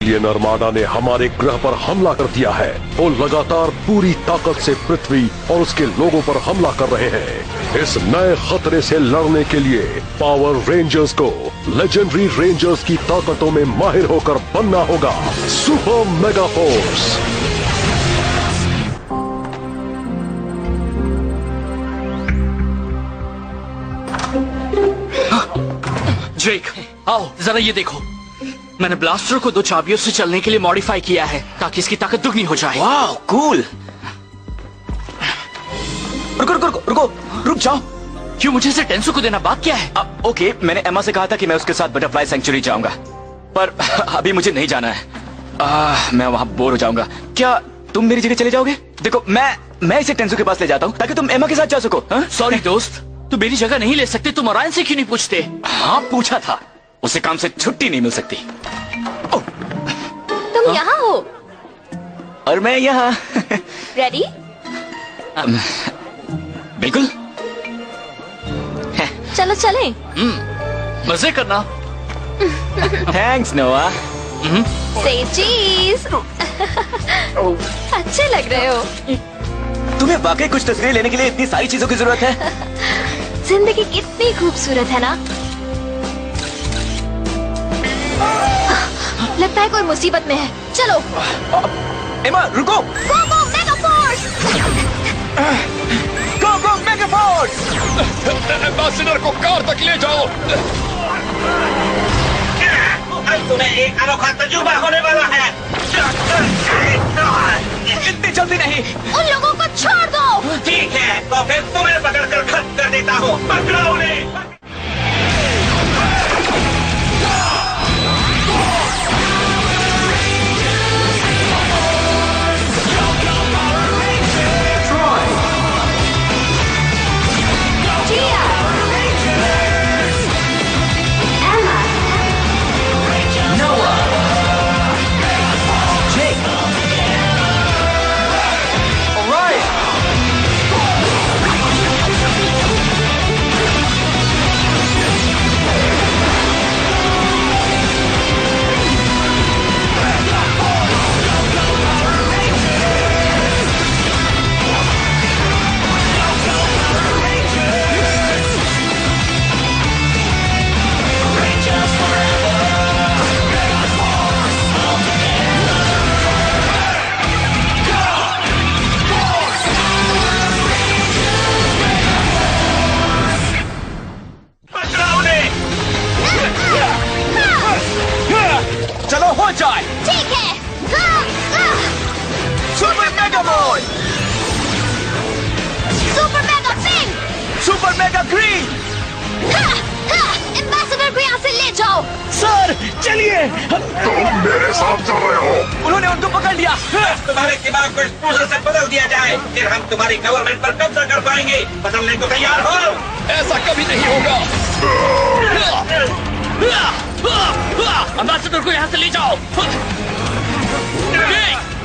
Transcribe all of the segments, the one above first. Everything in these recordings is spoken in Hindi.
एलियन आर्माडा ने हमारे ग्रह पर हमला कर दिया है। वो लगातार पूरी ताकत से पृथ्वी और उसके लोगों पर हमला कर रहे हैं। इस नए खतरे से लड़ने के लिए पावर रेंजर्स को लेजेंडरी रेंजर्स की ताकतों में माहिर होकर बनना होगा। Super mega force. जेक, आओ जरा ये देखो। मैंने ब्लास्टर को 2 चाबियों से चलने के लिए मॉडिफाई किया है ताकि इसकी ताकत दुगनी हो जाए। वाह, कूल। रुको रुको रुको रुको, रुक जाओ। क्यों मुझे इसे टेंसो को देना बात क्या है? ओके, मैंने एमा से कहा था कि मैं उसके साथ बटरफ्लाई सेंचुरी जाऊंगा, पर अभी मुझे नहीं जाना है। मैं वहां बोर हो जाऊंगा। क्या तुम मेरी जगह चले जाओगे? देखो, मैं इसे टेंसो के पास ले जाता हूँ ताकि तुम एमा के साथ जा सको। सॉरी दोस्त, तू मेरी जगह नहीं ले सकते। तुम ऑरायन से क्यों नहीं पूछते? हाँ, पूछा था। उसे काम से छुट्टी नहीं मिल सकती। तुम यहाँ हो और मैं यहाँ। रेडी? बिल्कुल। चलो चलें। मजे करना। थैंक्स नोआ। से चीज। अच्छे लग रहे हो। तुम्हें वाकई कुछ तस्वीरें लेने के लिए इतनी सारी चीजों की जरूरत है? जिंदगी कितनी खूबसूरत है ना। लगता है कोई मुसीबत में है। चलो। एमा, रुको। गो गो मेगा फोर्स। गो गो मेगा फोर्स। एम्बेसडर को कार तक ले जाओ। अब तुम्हें एक अनोखा तजुर्बा होने वाला है। इतनी जल्दी नहीं। उन लोगों को छोड़ दो। ठीक है, तो फिर तुम्हें पकड़कर खत्म कर देता हूँ। पकड़ो उन्हें। चलो हो जाए। ठीक है। Super mega boy, super mega fin, super mega green. Ambassador को यहाँ से ले जाओ। सर चलिए। तुम मेरे साथ चल रहे हो। उन्होंने उनको पकड़ लिया। तुम्हारे दिमाग को एक्सप्लोजर से बदल दिया जाए, फिर हम तुम्हारी गवर्नमेंट पर कब्जा कर पाएंगे। बदलने को तैयार हो? ऐसा कभी नहीं होगा। एम्बेसडर को यहाँ से ले जाओ।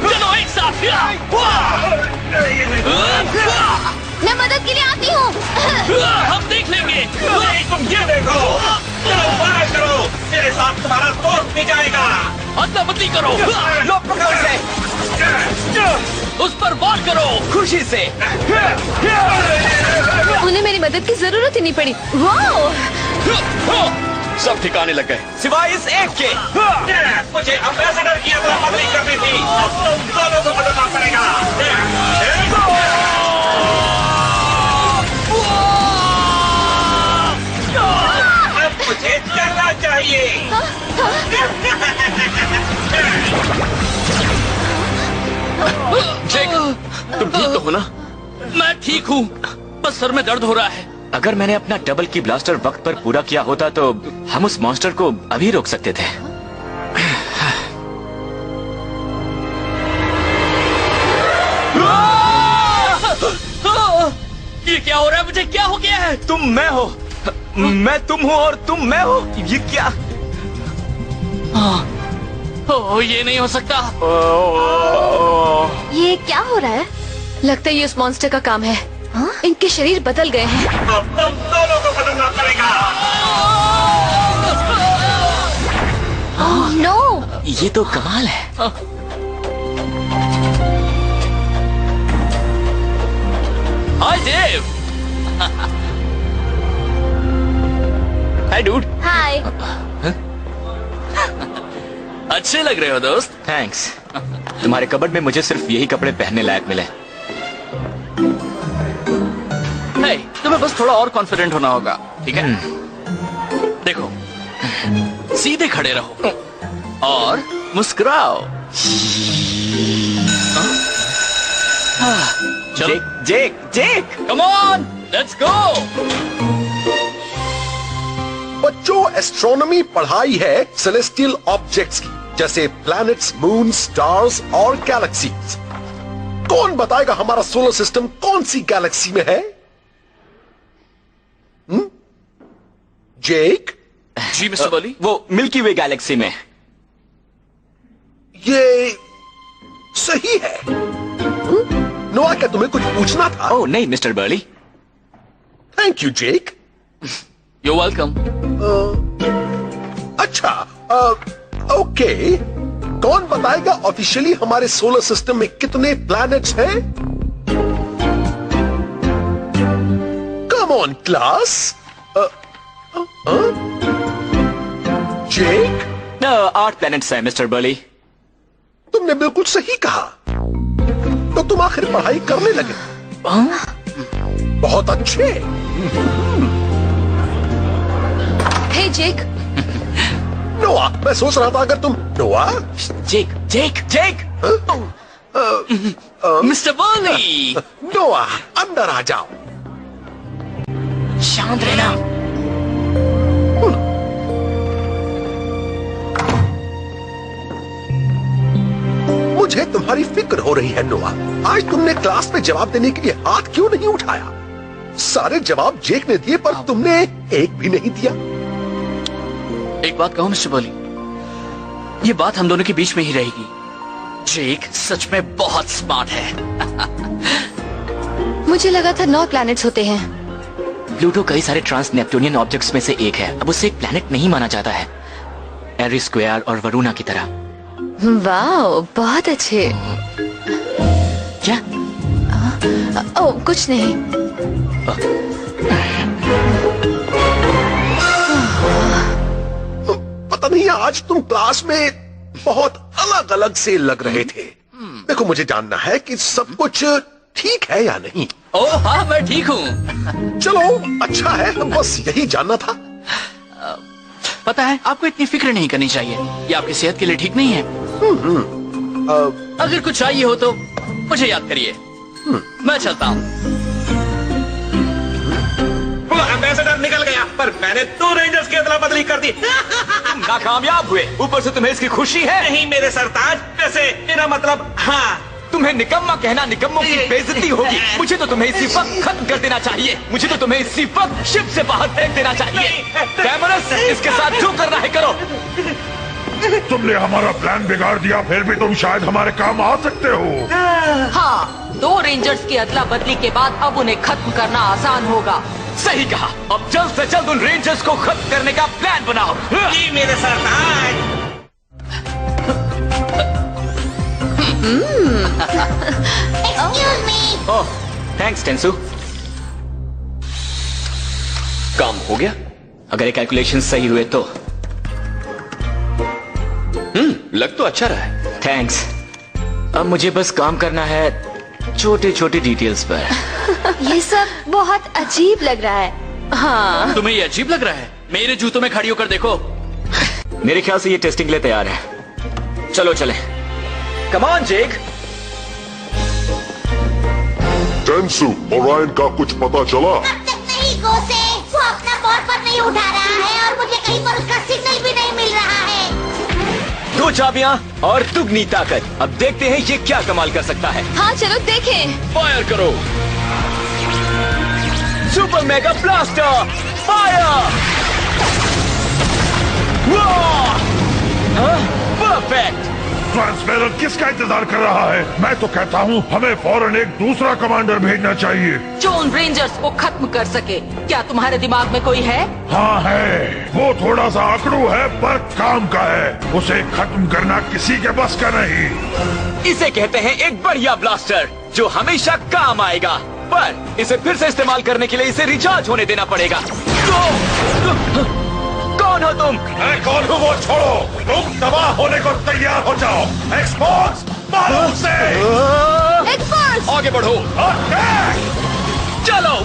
चलो एक साथ। मैं मदद के लिए आती हूँ। हम देख लेंगे। तुम ये देखो। चलो फायर करो, मेरे साथ तुम्हारा दोस्त भी जाएगा। अदला बदली करो। लो पकड़ से। उस पर वार करो खुशी से। उन्हें मेरी मदद की जरूरत ही नहीं पड़ी। वाह! सब ठिकाने लग गए सिवाय इस एक के। मुझे एम्बेसडर की अदला बदली करनी थी। अब तुम दोनों को बदलना पड़ेगा। अब मुझे करना चाहिए। जेक, तुम ठीक तो हो ना? मैं ठीक हूँ, बस सर में दर्द हो रहा है। अगर मैंने अपना डबल की ब्लास्टर वक्त पर पूरा किया होता तो हम उस मॉन्स्टर को अभी रोक सकते थे। ये क्या हो रहा है? मुझे क्या हो गया है? तुम मैं हो, मैं तुम हो और तुम मैं हो। ये क्या? ओह, ये नहीं हो सकता। ये क्या हो रहा है? लगता है ये उस मॉन्स्टर का काम है। इनके शरीर बदल गए हैं। अब तुम दोनों को बदलना पड़ेगा। नो, ये तो कमाल है। हाय देव। हाय डूड। हाय। अच्छे लग रहे हो दोस्त। थैंक्स। तुम्हारे कबर्ड में मुझे सिर्फ यही कपड़े पहनने लायक मिले। हे, तुम्हें बस थोड़ा और कॉन्फिडेंट होना होगा, ठीक है? देखो, सीधे खड़े रहो और मुस्कुराओ। चलो, जेक जेक कम ऑन, लेट्स गो। बच्चों, एस्ट्रोनॉमी पढ़ाई है सेलेस्टियल ऑब्जेक्ट्स की, जैसे प्लैनेट्स, मून, स्टार्स और गैलेक्सीज। कौन बताएगा हमारा सोलर सिस्टम कौन सी गैलेक्सी में है? जेक? जी मिस्टर बर्ली। वो मिल्की वे गैलेक्सी में। ये सही है। नोआ, क्या तुम्हें कुछ पूछना था? ओह नहीं mister barley. Thank you Jake. You welcome. अच्छा, ओके। कौन बताएगा ऑफिशियली हमारे सोलर सिस्टम में कितने प्लैनेट्स हैं? Come on class. Jake? 8 planets हैं मिस्टर बर्ली। तुमने बिल्कुल सही कहा। तो तुम आखिर पढ़ाई करने लगे। बहुत अच्छे। हे जेक। नोआ, मैं सोच रहा था अगर तुम Noah. Jake Jake Jake. Mister Burley. Noah, अंदर आ जाओ। शांत रहना। मुझे तुम्हारी फिक्र हो रही है नोआ। आज तुमने क्लास में जवाब देने के लिए हाथ क्यों नहीं उठाया? सारे जवाब जेक ने दिए पर तुमने एक भी नहीं दिया। एक बात कहूं मिस्टर बर्ली, ये बात हम दोनों के बीच में ही रहेगी। जेक सच में बहुत स्मार्ट है। मुझे लगा था 9 प्लैनेट्स होते हैं। प्लूटो कई सारे ट्रांस नेप्टूनियन ऑब्जेक्ट्स में से एक है। अब उसे एक प्लैनेट नहीं माना जाता है, एरी स्क्वायर और वरुणा की तरह। वाओ, बहुत अच्छे। क्या? ओह, कुछ नहीं। पता नहीं, आज तुम क्लास में बहुत अलग अलग से लग रहे थे। देखो, मुझे जानना है कि सब कुछ ठीक है या नहीं। ओह हाँ, मैं ठीक हूँ। चलो, अच्छा है, बस यही जानना था। पता है, आपको इतनी फिक्र नहीं करनी चाहिए। ये आपकी सेहत के लिए ठीक नहीं है। अगर कुछ चाहिए हो तो मुझे याद करिए। मैं चलता हूँ। वो एम्बेसडर निकल गया, पर मैंने 2 रेंजर्स की अदला बदली कर दी। तुम नाकामयाब हुए, ऊपर से तुम्हें इसकी खुशी है। नहीं मेरे सरताज, वैसे मेरा मतलब हाँ। तुम्हें निकम्मा कहना निकम्मों की बेइज्जती होगी। मुझे तो तुम्हें इसी वक्त खत्म कर देना चाहिए। मुझे तो तुम्हें इसी वक्त शिप से बाहर फेंक देना चाहिए। कैमरस, इसके साथ जो करना है करो। तुमने हमारा प्लान बिगाड़ दिया, फिर भी तुम शायद हमारे काम आ सकते हो। हाँ, 2 रेंजर्स की अदला बदली के बाद अब उन्हें खत्म करना आसान होगा। सही कहा। अब जल्द से जल्द उन रेंजर्स को खत्म करने का प्लान बनाओ। जी मेरे सरताज। Excuse me. ओह, थैंक्स टेंसु। काम हो गया? अगर ये कैलकुलेशन सही हुए तो। लग तो अच्छा रहा है। थैंक्स। अब मुझे बस काम करना है छोटे छोटे डिटेल्स पर। ये सब बहुत अजीब लग रहा है। हाँ। तुम्हें ये अजीब लग रहा है? मेरे जूतों में खड़ी होकर देखो। मेरे ख्याल से ये टेस्टिंग के लिए तैयार है। चलो चलें। Come on Jake. टेंसु, ओरायन का कुछ पता चला? अब तक नहीं गोसे, वो अपना बॉर्पर नहीं उठा रहा है और मुझे कहीं पर उसका सिग्नल भी नहीं मिल रहा है। 2 चाबियां और दुगनी ताकत। अब देखते हैं ये क्या कमाल कर सकता है। हाँ, चलो देखें। फायर करो। Super mega blaster fire. Perfect. Transferrer किसका इंतजार कर रहा है? मैं तो कहता हूँ हमें फौरन एक दूसरा कमांडर भेजना चाहिए जो उन रेंजर्स को खत्म कर सके। क्या तुम्हारे दिमाग में कोई है? हाँ है, वो थोड़ा सा अकड़ू है पर काम का है। उसे खत्म करना किसी के बस का नहीं। इसे कहते हैं एक बढ़िया ब्लास्टर जो हमेशा काम आएगा, पर इसे फिर से इस्तेमाल करने के लिए इसे रिचार्ज होने देना पड़ेगा। कौन हो तुम? मैं कौन हूँ वो छोड़ो, तुम तबाह होने को तैयार हो जाओ। एक्सपोर्ट्स मारो उसे। एक्सपोर्ट्स आगे बढ़ो। चलो।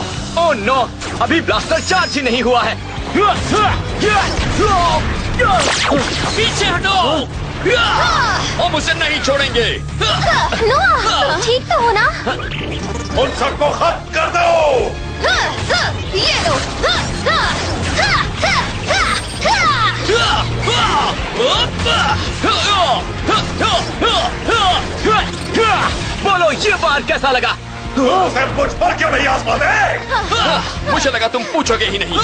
ओह नो, अभी ब्लास्टर चार्ज ही नहीं हुआ है। पीछे हटो। हम उसे नहीं छोड़ेंगे। नोआ, ठीक तो हो ना? उन सबको खत्म कर दो। ये लो। बोलो ये बार कैसा लगा? उसे मुझ पर क्यों नहीं आजमाते? मुझे लगा तुम पूछोगे ही नहीं।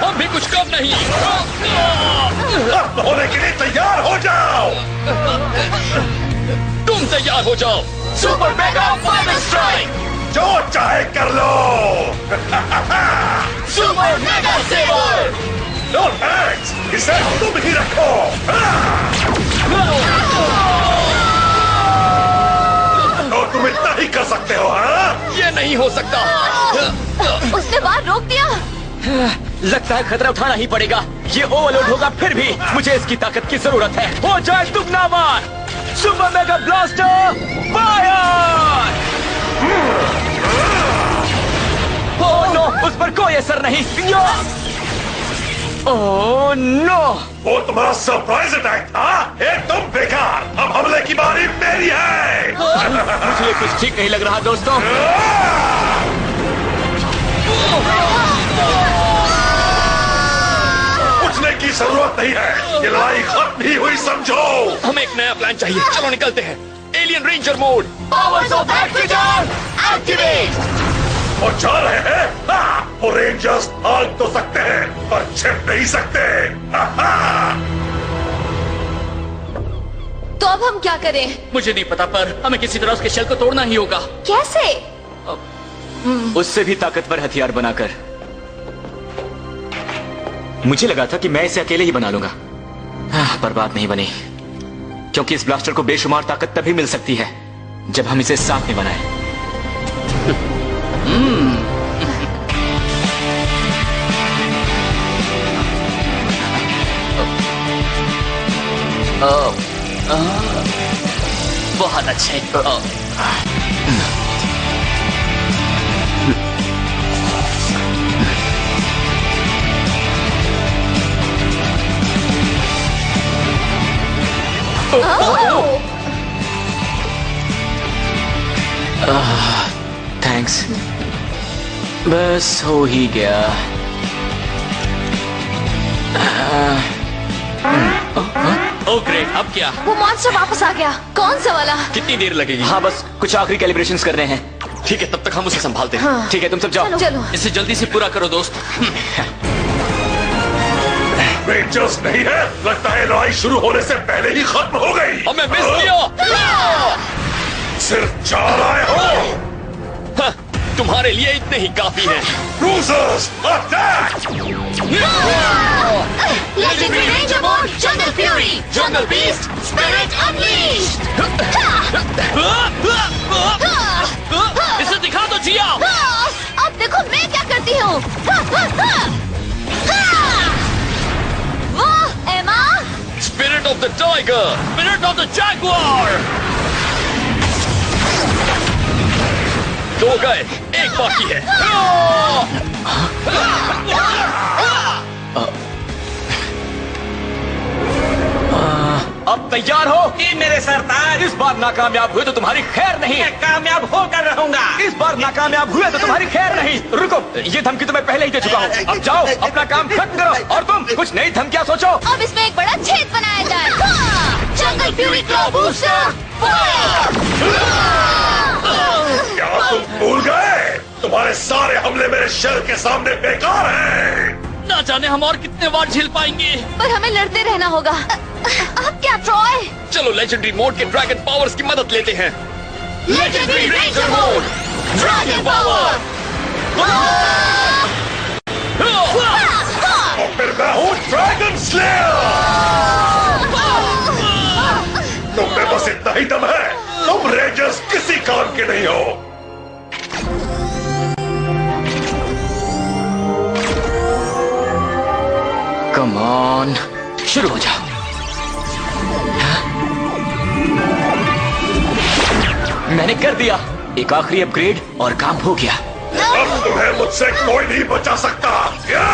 हम भी कुछ कम नहीं। होने के लिए तैयार हो जाओ। तुम तैयार हो जाओ। Super mega final strike. जो चाहे कर लो। Super mega saver. No thanks, इसे तुम ही रखो। तो तुम इतना ही कर सकते हो, हाँ? ये नहीं हो सकता। उसने बाहर रोक दिया। लगता है खतरा उठाना ही पड़ेगा। ये ओवरलोड होगा, फिर भी मुझे इसकी ताकत की जरूरत है। हो जाए दुगना मार। Super mega blaster fire. Oh no, उस पर कोई असर नहीं। ओह नो, वो तुम्हारा सरप्राइज अटैक था। एकदम बेकार। अब हमले की बारी मेरी है। मुझे कुछ ठीक नहीं लग रहा दोस्तों। पूछने की जरूरत नहीं है, ये लड़ाई खत्म ही हुई समझो। हमें एक नया प्लान चाहिए। चलो निकलते हैं। Alien ranger mode. Powers of activate activate. वो जा रहे हैं। हाँ, वो रेंजर्स भाग तो सकते हैं पर छिप नहीं सकते। तो अब हम क्या करें? मुझे नहीं पता, पर हमें किसी तरह उसके शेल को तोड़ना ही होगा। कैसे? उससे भी ताकतवर हथियार बनाकर। मुझे लगा था कि मैं इसे अकेले ही बना लूंगा, पर बात नहीं बनी। क्योंकि इस ब्लास्टर को बेशुमार ताकत तभी मिल सकती है जब हम इसे साथ में बनाएं। बहुत अच्छे। थैंक्स। बस हो ही गया। ओह ग्रेट, अब क्या? वो मॉन्स्टर वापस आ गया। कौन सा वाला? कितनी देर लगेगी? हाँ, बस कुछ आखिरी कैलिब्रेशंस करने हैं। ठीक है, तब तक हम उसे संभालते हैं। हाँ। ठीक है, तुम सब जाओ। चलो। इसे जल्दी से पूरा करो दोस्त। रेंजर्स नहीं है, लगता है लड़ाई शुरू होने से पहले ही खत्म हो गई। हमें मिस किया। सिर्फ 4 आए हो। तुम्हारे लिए इतने ही काफी हैं। Cruisers attack. Legendary Ranger Mode, Jungle Fury, Jungle Beast, Spirit Unleashed. इसे दिखा दो जिया। अब देखो मैं क्या करती हूँ। वाह एमा। Spirit of the tiger, spirit of the Jaguar. 2 गए, एक बाकी है। अब तैयार हो? जी मेरे सरताज। इस बार नाकामयाब हुए तो तुम्हारी खैर नहीं। मैं कामयाब होकर रहूंगा। इस बार नाकामयाब हुए तो तुम्हारी खैर नहीं। रुको, ये धमकी तो मैं पहले ही दे चुका हूँ। अब जाओ, अपना काम खत्म करो। और तुम कुछ नई धमकियाँ सोचो। अब इसमें एक बड़ा छेद बनाया जाए। हाँ! Jungle fury claw booster fire! क्या तुम भूल गए? तुम्हारे सारे हमले मेरे शेल के सामने बेकार हैं। ना जाने हम और कितने वार झेल पाएंगे। पर हमें लड़ते रहना होगा। अब क्या ट्रॉय? चलो लेजेंडरी मोड के ड्रैगन पावर्स की मदद लेते हैं। Legendary ranger mode dragon power! और फिर मैं हूँ ड्रैगन स्लेयर। तुम में बस इतना ही दम है, तुम रेंजर्स किसी काम के नहीं हो। कम ऑन, शुरू हो जाओ। मैंने कर दिया एक आखिरी अपग्रेड और काम हो गया। अब तुम्हें मुझसे कोई नहीं बचा सकता। यह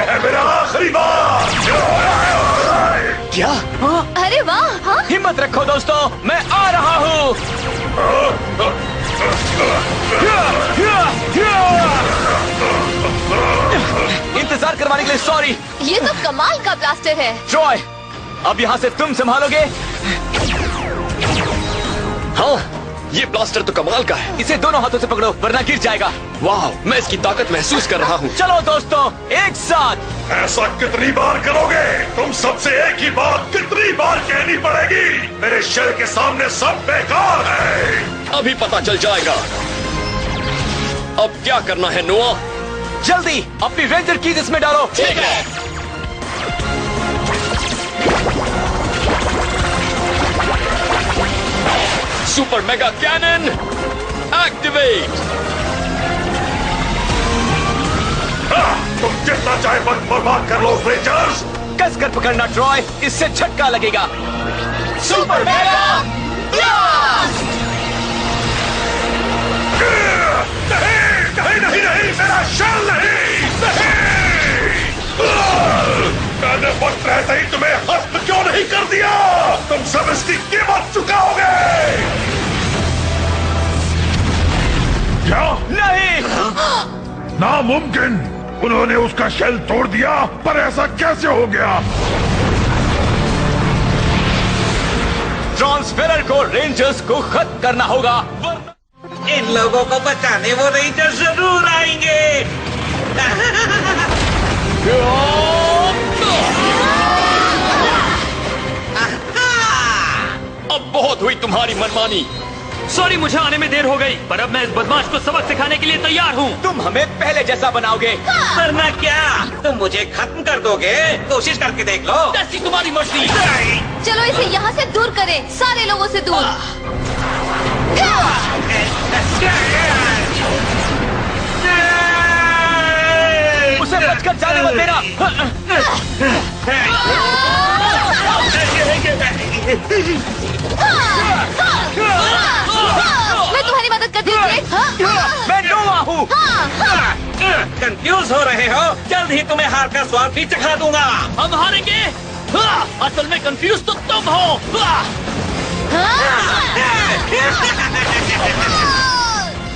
है मेरा आखिरी बार। क्या? अरे वाह! हाँ? हिम्मत रखो दोस्तों, मैं आ रहा हूँ। इंतजार करवाने के लिए सॉरी। ये तो कमाल का ब्लास्टर है। ट्रॉय, अब यहाँ से तुम संभालोगे। हाँ, ये ब्लास्टर तो कमाल का है। इसे दोनों हाथों से पकड़ो वरना गिर जाएगा। वाह, मैं इसकी ताकत महसूस कर रहा हूँ। चलो दोस्तों, एक साथ। ऐसा कितनी बार करोगे? तुम सबसे एक ही बात कितनी बार कहनी पड़ेगी? मेरे शेल के सामने सब बेकार है। अभी पता चल जाएगा। अब क्या करना है नोआ? जल्दी अपनी रेंजर कीज इसमें डालो। ठीक है। Super mega cannon activate. तुम जितना चाहे वक्त बर्बाद कर लो रेंजर्स। कस कर पकड़ना ट्रॉय, इससे झटका लगेगा। सुपर मेगा नहीं नहीं नहीं, मेरा शेल नहीं। मैंने वक्त रहते ही तुम्हें हस्त क्यों नहीं कर दिया? तुम सब इसकी कीमत चुकाओगे। क्या? नहीं, नामुमकिन। उन्होंने उसका शेल तोड़ दिया, पर ऐसा कैसे हो गया? ट्रांसफेरर को रेंजर्स को खत्म करना होगा। इन लोगों को बचाने वो रेंजर जरूर आएंगे। अब बहुत हुई तुम्हारी मनमानी। सॉरी, मुझे आने में देर हो गई, पर अब मैं इस बदमाश को सबक सिखाने के लिए तैयार हूँ। तुम हमें पहले जैसा बनाओगे। वरना क्या, तुम मुझे खत्म कर दोगे? कोशिश करके देख लो। जैसी तुम्हारी मर्जी। चलो इसे यहाँ से दूर करें, सारे लोगों से दूर। उसे बचकर जाने मत देना। मैं तुम्हारी मदद करती हूँ। मैं नोआ हूँ। कंफ्यूज हो रहे हो? जल्द ही तुम्हें हार का स्वाद भी चखा दूंगा। हम हारेंगे? असल में कंफ्यूज तो तुम हो।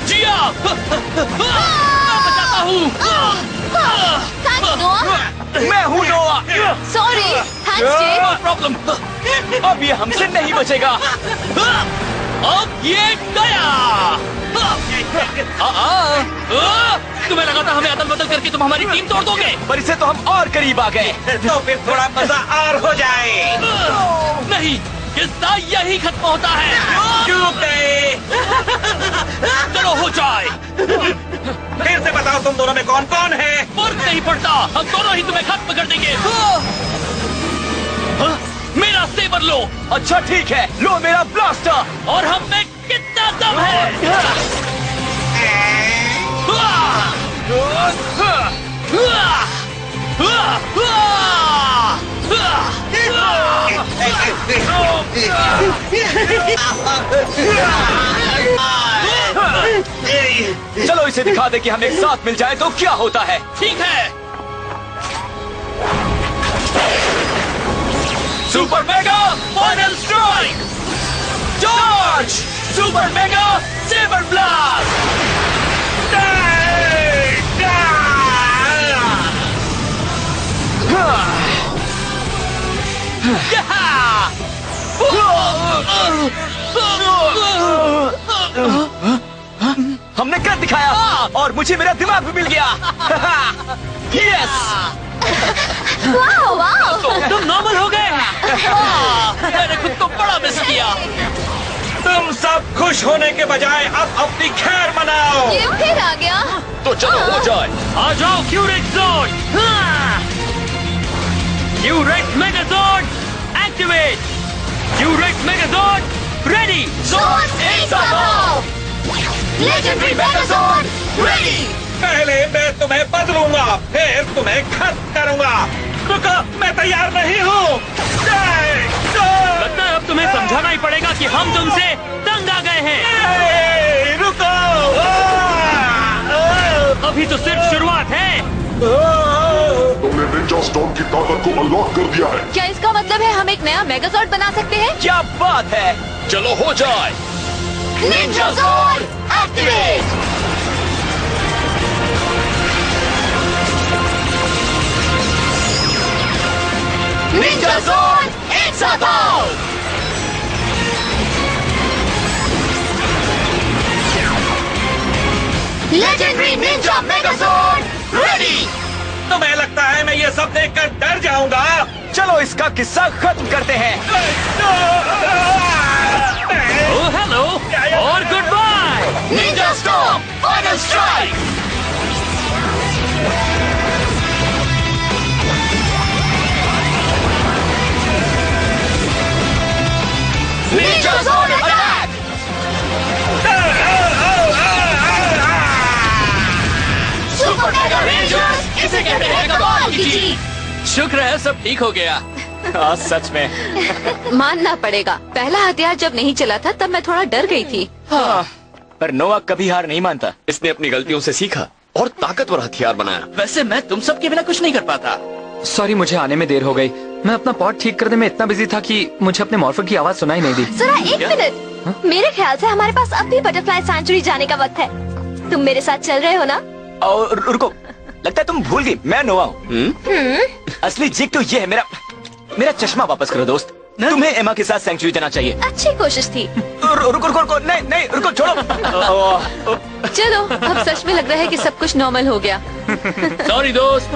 जिया, मैं बचाता हूँ। मैं हूँ नोआ। Sorry, no problem. अब ये हमसे नहीं बचेगा। अब ये गया। तुम्हें लगा था हमें अदल बदल करके तुम हमारी टीम तोड़ दोगे, पर इसे तो हम और करीब आ गए। तो फिर थोड़ा मजा और हो जाए। नहीं, किस्सा यही खत्म होता है। चूक गए। चलो हो जाए। फिर से बताओ तुम दोनों में कौन कौन है? फर्क नहीं पड़ता, हम दोनों ही तुम्हें खत्म कर देंगे। मेरा सेबर लो। अच्छा ठीक है, लो मेरा ब्लास्टर। और हम में कितना दम है? चलो इसे दिखा दे कि हम एक साथ मिल जाए तो क्या होता है। ठीक है। Super mega final strike. Super mega sabre blast. हमने कर दिखाया और मुझे मेरा दिमाग भी मिल गया। यस, वाह वाह। तुम नॉर्मल हो गए। मैंने खुद को बड़ा मिस किया। तुम सब खुश होने के बजाय अब अपनी खैर मनाओ। ये फिर आ गया। तो चलो हो जाए। आ जाओ क्यूरेक्स जोन। क्यूरेक्स मेगाजोन एक्टिवेट। क्यूरेक्स मेगाजोन रेडी। जोन एक साथ लेजेंडरी मेगाजोन रेडी। पहले मैं तुम्हें बदलूंगा, फिर तुम्हें खत्म करूंगा। रुको, मैं तैयार नहीं हूँ। लगता है अब तुम्हें समझाना ही पड़ेगा कि हम तुमसे तंग आ गए हैं। रुको, अभी तो सिर्फ शुरुआत है। तुमने निंजा स्टॉर्म की ताकत को अनलॉक कर दिया है। क्या इसका मतलब है हम एक नया मेगाजॉर्ड बना सकते हैं? क्या बात है। चलो हो जाए। Ninja zone activate. Ninja zone एक साथ आओ। Legendary ninja megazone ready. तुम्हें लगता है मैं ये सब देखकर डर जाऊंगा? चलो इसका किस्सा खत्म करते हैं। ओह हेलो और goodbye. Ninja storm final strike. Ninja zone attack. Super mega rangers, इसे कहते हैं कमाल की जीत। शुक्र है सब ठीक हो गया। हाँ सच में। मानना पड़ेगा, पहला हथियार जब नहीं चला था तब मैं थोड़ा डर गई थी। हाँ, पर नोवा कभी हार नहीं मानता। इसने अपनी गलतियों से सीखा और ताकतवर हथियार बनाया। वैसे मैं तुम सब के बिना कुछ नहीं कर पाता। सॉरी, मुझे आने में देर हो गई। मैं अपना पॉट ठीक करने में इतना बिजी था कि मुझे अपने मॉर्फर की आवाज सुनाई नहीं दी। जरा एक मिनट, मेरे ख्याल से हमारे पास अब भी बटरफ्लाई सैंचुरी जाने का वक्त है। तुम मेरे साथ चल रहे हो ना? और रुको, लगता है तुम भूल गई, मैं नोवा हूँ। असली जिग तो ये है। मेरा चश्मा वापस करो दोस्त। तुम्हें एमा के साथ सेंचुरी देना चाहिए। अच्छी कोशिश थी। रुको, नहीं, रुको, छोड़ो। चलो, अब सच में लग रहा है कि सब कुछ नॉर्मल हो गया। सॉरी दोस्त।